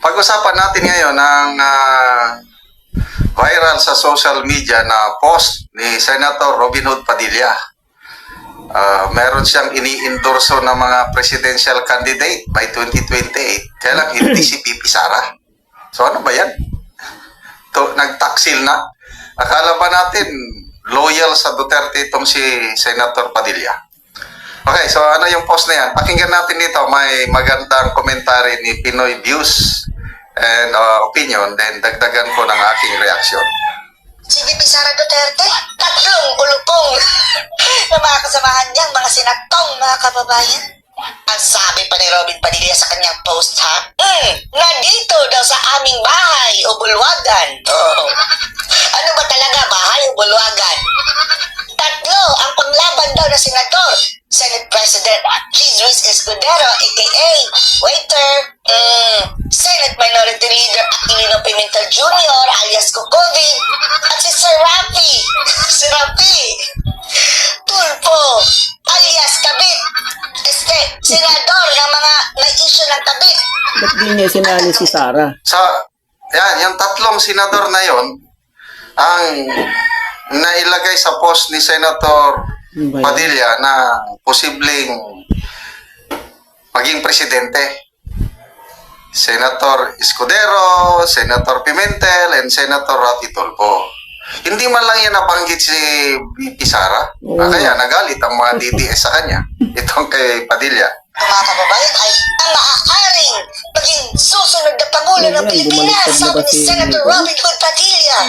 Pag-usapan natin ngayon ang viral sa social media na post ni Senator Robin Hood Padilla. Meron siyang ini-endorso ng mga presidential candidate by 2028. Kaya lang hindi si Pipi Sara. So ano ba yan? Nagtaksil na. Akala ba natin loyal sa Duterte itong si Senator Padilla? Okay, so ano yung post na yan? Pakinggan natin dito. May magandang komentary ni Pinoy Views and opinion, then dagdagan ko ng aking reaksyon. Si Pipi Sara Duterte, tatlong ulupong na mga kasamahan niyang mga sinatong mga kababayan. Ang sabi pa ni Robin Padilla sa kanyang post, ha? Nandito daw sa aming bahay o bulwagan. Oh. Ano ba talaga, bahay o bulwagan? Tatlo ang panglaban daw na senador. Senate President Cheese Luis Escudero, a.k.a. Waiter, Senate Minority Leader Aquilino Pimentel Jr. alias Kukovid, at si Sir Rafi, si Rafi Tulfo alias Kabit, senador ng mga na-issue ng Kabit. Ba't di niya sinali si Sara? So, yan, yung tatlong senador na yon ang nailagay sa post ni Senator Padilla na posibleng maging presidente. Senator Escudero, Senator Pimentel, and Senator Rafi Tulfo. Hindi man lang yan nabanggit si Pipi Sara. Kaya nagalit ang mga DDS sa kanya. Itong kay Padilla. Mga kababayan ay ang maaaring maging susunod na Pangulo ng Pilipinas, sabi ni Senator Robin Hood Padilla.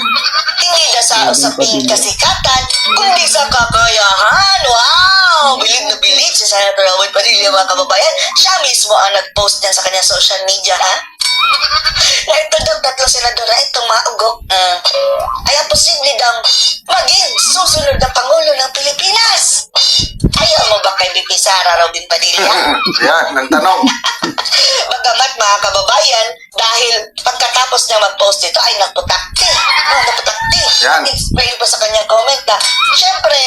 Hindi na sa usaping kasikatan, kundi sa kakayahan. Wow! Bilib na bilib si Senator Robin Padilla, mga kababayan. Siya mismo ang nag-post niya sa kanyang social media, ha? Na ito daw tatlong senador na itong mga ugok ay ang posible daw maging susunod na Pangulo ng Pilipinas. Ayaw mo ba kay Pipi Sara, Robin Padilla? Yan, nang tanong. Bagamat mga kababayan, dahil pagkatapos niya mag-post ito ay naputakti. Naputakti. Yan. Explain pa sa kanyang comment na, syempre,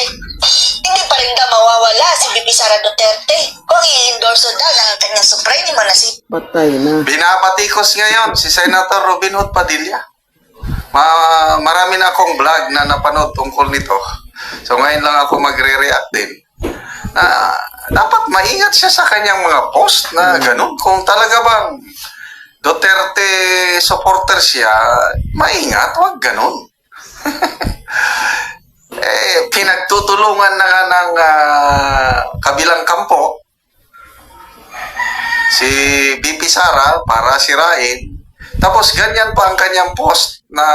hindi pa rin daw mawawala si Pipi Sara Duterte kung i-endorso daw ng kanyang supremo na si Patay na. Binabatikos ngayon si Senator Robin Hood Padilla. Marami na akong vlog na napanood tungkol nito. So ngayon lang ako magre-react din. Dapat maingat siya sa kanyang mga post na ganun. Kung talaga bang Duterte supporter siya, maingat, wag ganun. Pinagtutulungan na nga ng kabilang kampo si Pipi Sara para sirain. Tapos ganyan pa ang kanyang post na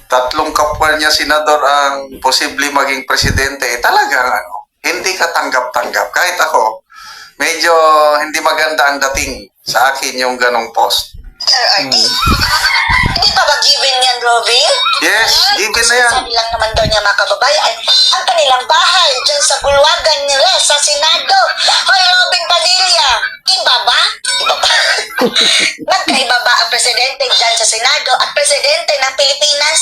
tatlong kapwa niya senador ang posible maging presidente. Talagang hindi ka tanggap-tanggap. Kahit ako, medyo hindi maganda ang dating sa akin yung ganong post. Hindi pa ba given yan, Robin? Yes, given na yan. Sabi lang naman daw niya mga kababayan ay ang kanilang bahay dyan sa bulwagan nila sa Senado. Hoy, Robin Padilla, iba ba? Iba ba? Magkaiba ba ang presidente dyan sa Senado at presidente ng Pilipinas?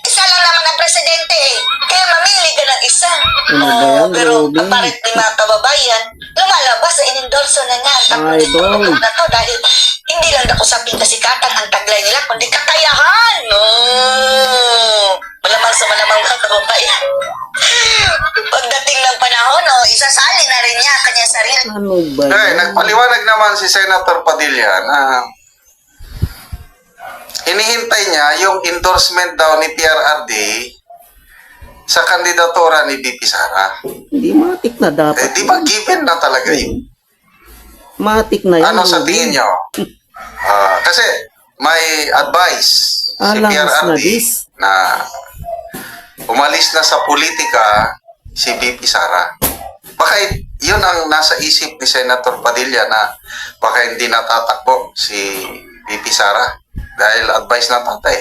Isa lang naman ang presidente eh. Kaya mamili ka ng isa. Ano ba yan, Pero Robin? apparently mga kababayan, lumalabas sa inendorso na nga ang tatlong na to dahil hindi lang ako saping kasikatan ang taglay nila, kundi kakayahan. Malamang sa malamang mga kababayan. Pagdating ng panahon, isasali na rin niya ang kanyang sarili. Ano ba yan? Nagpaliwanag naman si Senator Padilla na hinihintay niya yung endorsement daw ni PRRD sa kandidatura ni Pipi Sara. Hindi matik na dapat. Di ba given na talaga yun? Matik na yan. Ano sa tingin nyo? Kasi may advice si Alangas na PRRD this. na umalis na sa politika si Pipi Sara. Baka yun ang nasa isip ni Senator Padilla na baka hindi natatakbo si Pipi Sara dahil advice ng tatay.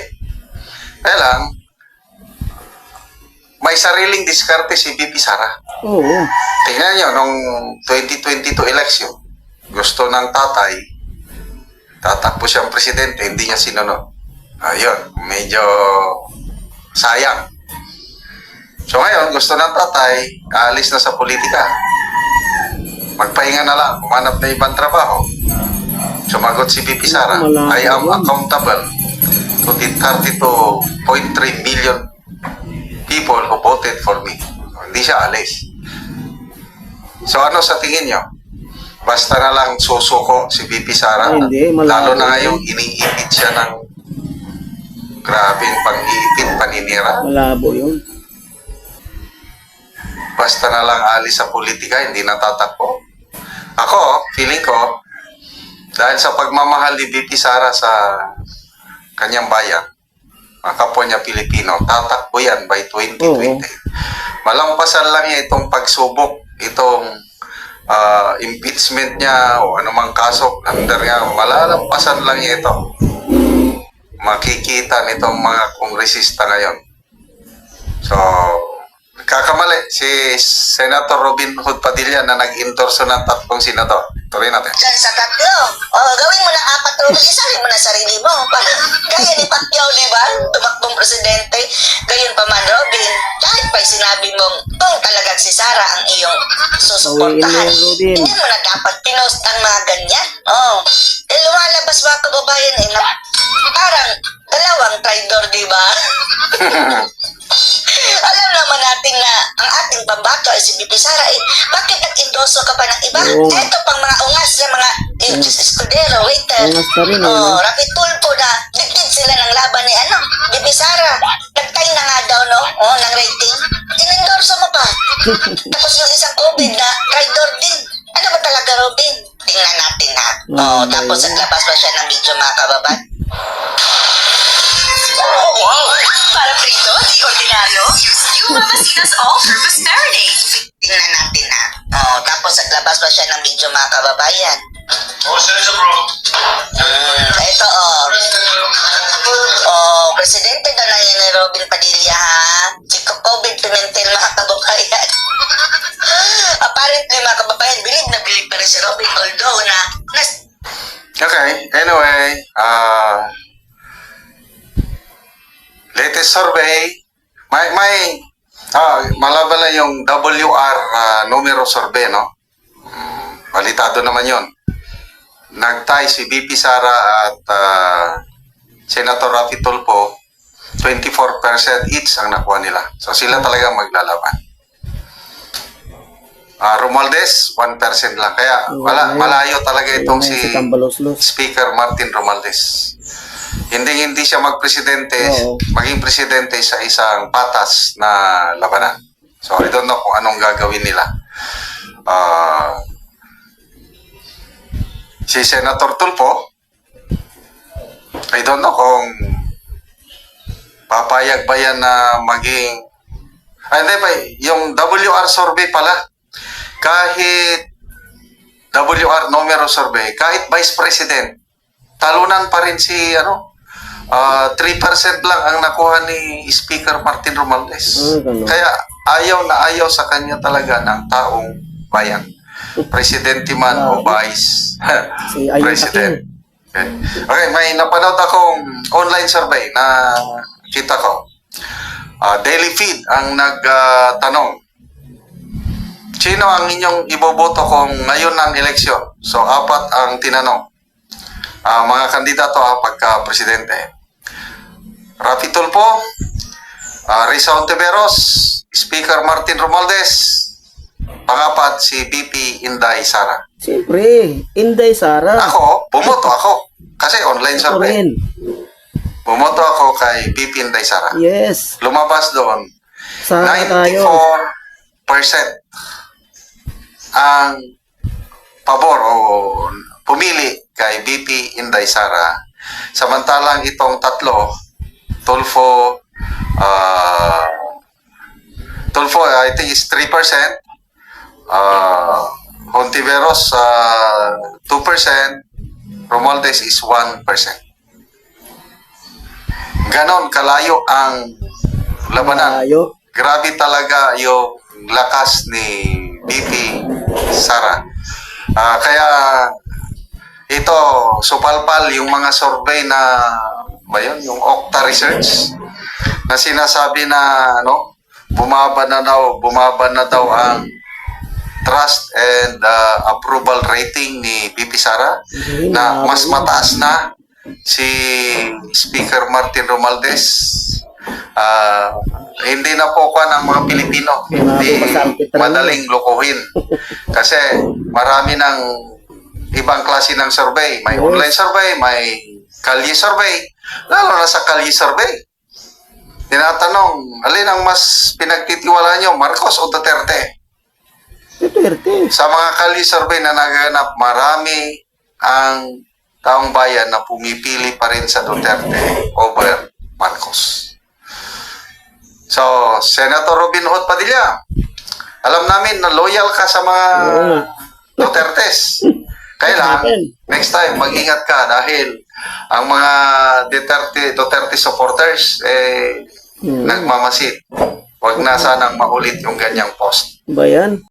Kaya lang, may sariling diskarte si Pipi Sara. Oo. Tingnan nyo, nung 2022 election, gusto ng tatay, tatakbo siyang presidente, hindi niya sinunod. Ayun, medyo sayang. So ngayon, gusto ng tatay, aalis na sa politika. Magpahinga na lang, humanap na ibang trabaho. Sumagot si VP Sara, Malabo I am yun. accountable to the 32.3 million people who voted for me. Hindi siya alis. So ano sa tingin nyo? Basta na lang susuko si VP Sara. Ay, hindi, malabo Lalo na yun. ngayong iniipit siya ng grabing pang-iipit, paninira. Malabo yun. Basta na lang alis sa politika, hindi natatakbo. Ako, feeling ko, dahil sa pagmamahal ni VP Sara sa kanyang bayan, mga kapwa niya Pilipino, tatakbo yan by 2020. Malampasan lang niya itong pagsubok, itong impeachment niya o anumang kaso under niya, malalampasan lang niya ito. Makikita nitong mga kongresista ngayon. So, kakamali si Senator Robin Hood Padilla na nag-endorso ng 3 senador. Tuloy natin. Diyan sa 3. Gawin mo ng 4, Robin. Isahin mo na sarili mo. Gaya ni Pacquiao, di ba? Tumakbong presidente. Gayon pa man, Robin. Kahit pa sinabi mong kung talagang si Sara ang iyong susuportahan, Bawiin mo yan, Robin. hindi mo na dapat pinost ang mga ganyan. Lumalabas mga kababayan na parang dalawang traitor, di ba? Alam naman natin na ang ating pambato ay si VP Sara. Bakit nag-endorso ka pa ng iba? Oo. Ito pang mga ungas na mga Diyos Escudero, waiter. Ungas pa rin, Rapid Tulfo na dikit sila ng laban ni VP Sara. Nagtay na nga daw, no? Ng rating. Inendorso mo pa. Tapos yung isang COVID na traitor din. Ano ba talaga, Robin? Tingnan natin, ha? Tapos naglabas pa siya ng video, mga kababat. Oh, wow! Para prito, di ordinaryo, use new Mamacita's all-purpose marinade. Tingnan natin, ha? Tapos naglabas pa siya ng video, mga kababayan. Oh, Senator Bro. Ito, presidente daw na yan ni Robin Padilla, ha? Si COVID Pimentel, mga kababayan. Apparently, mga kababayan, bilib na bilib pa rin si Robin, although na Okay, anyway, latest survey, malaban lang yung WR numero survey, no? Balitado naman yon. Nagtay si VP Sara at Senator Rafi Tulfo, 24% each ang nakuha nila. So sila talaga maglalaban. Romualdez, 1% lang. Kaya malayo talaga itong si Tambaloslos. Speaker Martin Romualdez. Hindi siya magpresidente, Oo. maging presidente sa isang patas na labanan. So I don't know kung anong gagawin nila. Si Senator Tulfo, I don't know kung papayag ba yan na maging hindi ba, yung WR survey pala, kahit WR numero survey, kahit Vice President, talunan pa rin si 3% lang ang nakuha ni Speaker Martin Romualdez. Ganun. Kaya ayaw na ayaw sa kanya talaga ng taong bayan. Presidente man o Vice Si Ayun President. Okay, may napanood akong online survey na kita ko. Daily Feed ang nagtanong, sino ang inyong iboboto kung ngayon ang eleksyon? So, 4 ang tinanong. Mga kandidato pagka-presidente. Rafi Tulfo, Risa Ontiveros, Speaker Martin Romualdez, pang-4 si VP Inday Sara. Siyempre, Inday Sara. Ako, bumoto ako. Kasi online Ako survey. rin. Bumoto ako kay VP Inday Sara. Yes. Lumabas doon, Sara 94% tayo. ang pabor o pumili kay VP Inday Sara. Samantalang itong 3, Tulfo, I think is 3%, Hontiveros 2%, Romualdez is 1%. Ganon kalayo ang labanan. Tayo. Grabe talaga yung lakas ni VP Sara. Kaya ito, supalpal yung mga survey na yung Okta Research na sinasabi na bumaba na daw ang trust and approval rating ni VP Sara Hindi, na mas maaari. mataas na si Speaker Martin Romualdez. Hindi na po ko ng mga Pilipino. Hindi madaling lokohin. Kasi marami ng ibang klase ng survey. May Yes. online survey, may kalye survey. Lalo na sa kalye survey. Tinatanong, alin ang mas pinagtitiwalaan nyo, Marcos o Duterte? Duterte. Sa mga kalye survey na naganap, marami ang taong bayan na pumipili pa rin sa Duterte over Marcos. So, Senator Robin Hood Padilla, alam namin na loyal ka sa mga Oo nga. Dutertes. Kailangan, next time, mag-ingat ka dahil ang mga Duterte supporters, nagmamasid. Huwag na sanang maulit yung ganyang post. Ba yan?